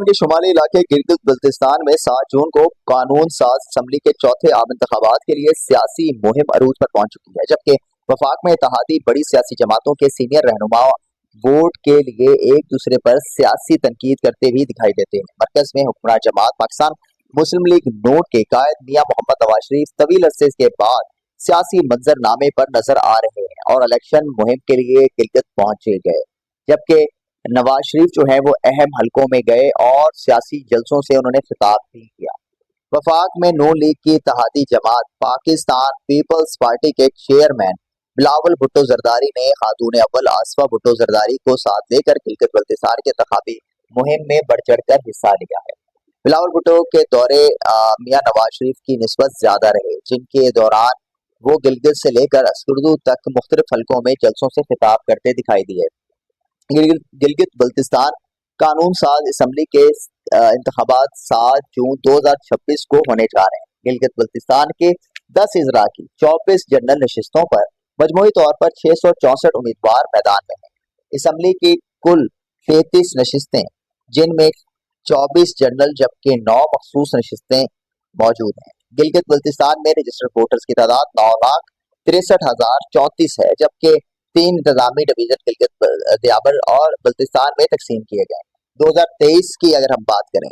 के शुमाली इलाके गिलगित बल्तिस्तान में 7 जून को कानून साज असम्बली के चौथे आम इंतखाबात के लिए सियासी मुहिम अरूज पर पहुंच चुकी है, जबकि वफाक में इत्तेहादी बड़ी सियासी जमातों के सीनियर रहनुमा वोट के लिए एक दूसरे पर सियासी तनकीद करते भी दिखाई देते हैं। मरकज में हुक्मरान जमात पाकिस्तान मुस्लिम लीग नून के कायद मियां मोहम्मद नवाज शरीफ तवील अरसे के बाद सियासी मंजरनामे पर नजर आ रहे हैं और इलेक्शन मुहिम के लिए गिलगित पहुंचे गए, जबकि नवाज शरीफ जो है वो अहम हलकों में गए और सियासी जलसों से उन्होंने खिताब भी किया। वफाक में नून लीग की इत्तेहादी जमात पाकिस्तान पीपल्स पार्टी के चेयरमैन बिलावल भुट्टो जरदारी ने खातून अव्वल आसफा भुट्टो जरदारी को साथ लेकर गिलगित बल्तिस्तान के इंतखाबी मुहिम में बढ़ चढ़ कर हिस्सा लिया है। बिलावल भुट्टो के दौरे मियां नवाज शरीफ की निस्बत ज्यादा रहे, जिनके दौरान वो गिलगित से लेकर अस्कुर्दू तक मुख्तलिफ हलकों में जलसों से खिताब करते दिखाई दिए। गिलगित बल्तिस्तान कानून साज असम्बली के इंतखाबात 7 जून 2026 को होने जा रहे हैं। गिलगित बल्तिस्तान के 10 इजरा की 24 जनरल नशिस्तों पर मजमूई तौर पर 664 उम्मीदवार मैदान में हैं। असम्बली की कुल 33 नशिस्तें, जिनमें 24 जनरल जबकि 9 मखसूस नशिस्तें मौजूद हैं। गिलगित बल्तिस्तान में रजिस्टर्ड वोटर्स की तादाद 9,63,034 है, जबकि 3 इंतजामी डिवीजन गिलगित दियाबर और बल्तिस्तान में तकसीम किए गए। 2023 की अगर हम बात करें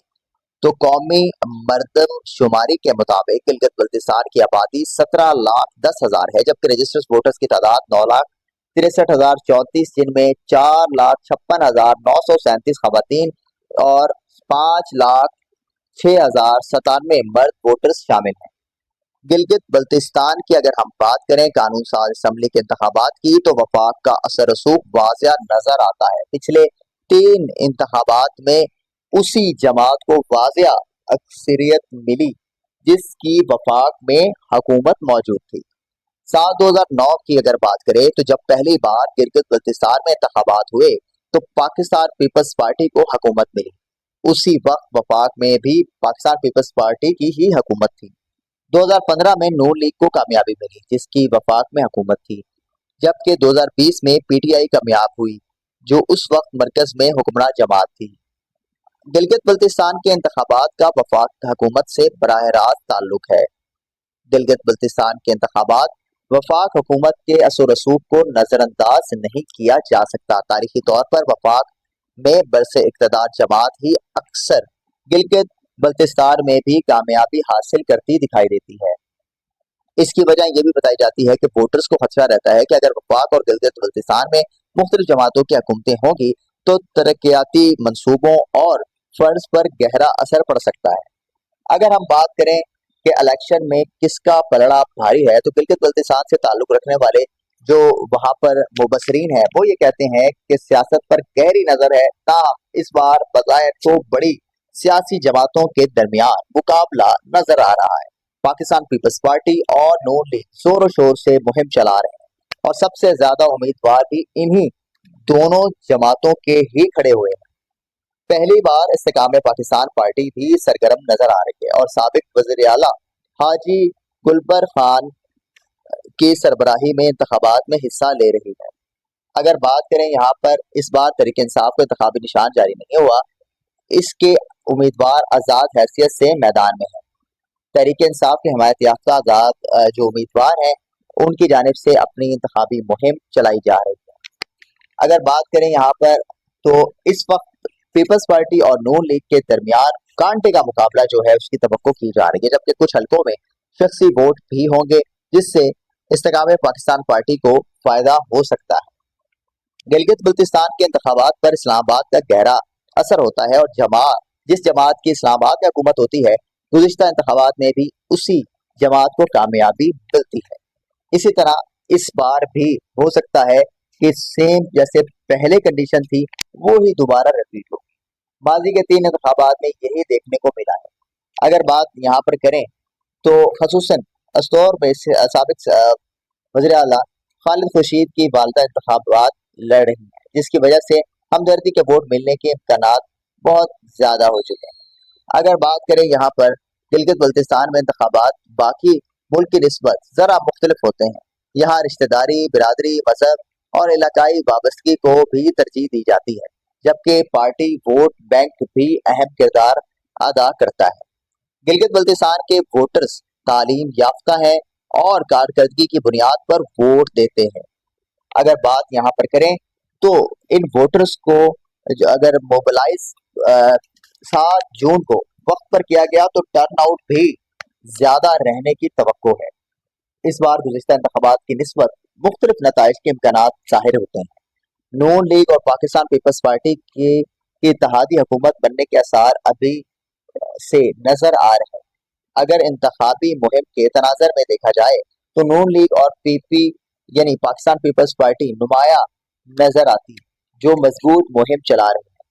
तो कौमी मर्दमशुमारी के मुताबिक गिलगित बल्तिस्तान की आबादी 17,10,000 है, जबकि रजिस्टर्ड वोटर्स की तादाद 9,63,034, जिनमें 4,56,937 खवातीन और 5,06,097 मर्द वोटर्स शामिल हैं। गिलगित बल्तिस्तान की अगर हम बात करें कानून साज असम्बली के इंतखाबात की तो वफाक का असर रसूख वाज़िया नजर आता है। पिछले 3 इंतखाबात में उसी जमात को वाज़िया अक्सरियत मिली जिसकी वफाक में हुकूमत मौजूद थी। 7/2009 की अगर बात करें तो जब पहली बार गिलगित बल्तिस्तान में इंतखाबात हुए तो पाकिस्तान पीपल्स पार्टी को हुकूमत मिली। उसी वक्त वफाक में भी पाकिस्तान पीपल्स पार्टी की ही हुकूमत थी। 2015 में नून लीग को कामयाबी मिली जिसकी वफाक में हुकूमत थी, जबकि 2020 में पीटीआई कामयाब हुई जो उस वक्त मरकज में हुक्मरान जमात थी। गिलगित बल्तिस्तान के इंतखाबात का वफाक हुकूमत से बराह रास्त ताल्लुक है। गिलगित बल्तिस्तान के इंतखाबात वफाक हुकूमत के असर रसूख को नजरअंदाज नहीं किया जा सकता। तारीखी तौर पर वफाक में बरसे इक़्तिदार जमात ही अक्सर गिलगित बल्तिस्तान में भी कामयाबी हासिल करती दिखाई देती है। इसकी वजह यह भी बताई जाती है कि वोटर्स को खदशा रहता है कि अगर वफाक और गिलगित बल्तिस्तान में मुख्तलिफ जमातों की हुकूमतें होंगी तो तरक्याती मंसूबों और फंड्स पर गहरा असर पड़ सकता है। अगर हम बात करें कि इलेक्शन में किसका पलड़ा भारी है तो गिलगित बल्तिस्तान से ताल्लुक रखने वाले जो वहां पर मुबसरीन है वो ये कहते हैं कि सियासत पर गहरी नजर है, ताहम इस बार बज़ाहिर तो बड़ी सियासी जमातों के दरमियान मुकाबला नजर आ रहा है। पाकिस्तान पीपल्स पार्टी और नून लीग जोरों शोर से मुहिम चला रहे हैं और सबसे ज्यादा उम्मीदवार भी इन्हीं दोनों जमातों के ही खड़े हुए हैं। पहली बार इस्तेकाम पाकिस्तान पार्टी भी सरगर्म नजर आ रही है और साबिक वज़ीर आला हाजी गुलबर खान की सरबराही में इंतखाबात में हिस्सा ले रही है। अगर बात करें यहाँ पर इस बार तहरीक इंसाफ को इंतखाबी निशान जारी नहीं हुआ, इसके उम्मीदवार आज़ाद हैसियत से मैदान में है। तहरीक इंसाफ के हिमायत याफ्ता आज़ाद जो उम्मीदवार हैं उनकी जानिब से अपनी इंतखाबी मुहिम चलाई जा रही है। अगर बात करें यहाँ पर तो इस वक्त पीपल्स पार्टी और नून लीग के दरमियान कांटे का मुकाबला जो है उसकी तवक्को की जा रही है, जबकि कुछ हलकों में शख्सी वोट भी होंगे जिससे इस्तेकाम पाकिस्तान पार्टी को फायदा हो सकता है। गिलगित बल्तिस्तान के इंतखाबात पर इस्लामाबाद का गहरा असर होता है और जिस जमात की इस्लामाबाद में हुकूमत होती है गुज़िश्ता इंतखाबात में भी उसी जमात को कामयाबी मिलती है। इसी तरह इस बार भी हो सकता है कि सेम जैसे पहले कंडीशन थी वो ही दोबारा रिपीट हो। माजी के 3 इंतखाबात में यही देखने को मिला है। अगर बात यहाँ पर करें तो खसूसन अस्तौर में साबिक वज़ीर आला खालिद खुर्शीद की वालदा इंतखाबात लड़ रही हैं, जिसकी वजह से हमदर्दी के वोट मिलने के इम्कानात बहुत ज़्यादा हो चुके हैं। अगर बात करें यहाँ पर गिलगित बल्तिस्तान में इंतखाबात बाकी मुल्क की निस्बत ज़रा मुख्तलिफ होते हैं। यहाँ रिश्तेदारी, बिरादरी, मजहब और इलाकाई वाबस्तगी को भी तरजीह दी जाती है। जबकि पार्टी वोट बैंक भी अहम किरदार अदा करता है। गिलगित बल्तिस्तान के वोटर्स तालीम याफ्ता हैं और कारकर्दगी की बुनियाद पर वोट देते हैं। अगर बात यहाँ पर करें तो इन वोटर्स को अगर मोबिलाइज 7 जून को वक्त पर किया गया तो टर्न आउट भी ज्यादा रहने की तवक्को है। इस बार गुज़िश्ता इंतखाबात की निस्बत मुख्तलिफ नताइज के इम्कानात ज़ाहिर होते हैं। नून लीग और पाकिस्तान पीपल्स पार्टी की इत्तेहादी हुकूमत बनने के आसार अभी से नजर आ रहे हैं। अगर इंतखाबी मुहिम के तनाजर में देखा जाए तो नून लीग और पीपी यानी पाकिस्तान पीपल्स पार्टी नुमाया नजर आती है, जो मजबूत मुहिम चला रही है।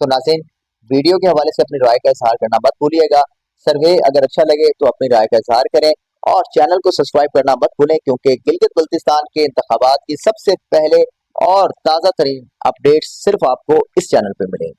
तो नाज़रीन, वीडियो के हवाले से अपनी राय का इजहार करना मत भूलिएगा। सर्वे अगर अच्छा लगे तो अपनी राय का इजहार करें और चैनल को सब्सक्राइब करना मत भूलें, क्योंकि गिलगित बल्तिस्तान के इंतखाबात की सबसे पहले और ताज़ा तरीन अपडेट्स सिर्फ आपको इस चैनल पर मिलेंगी।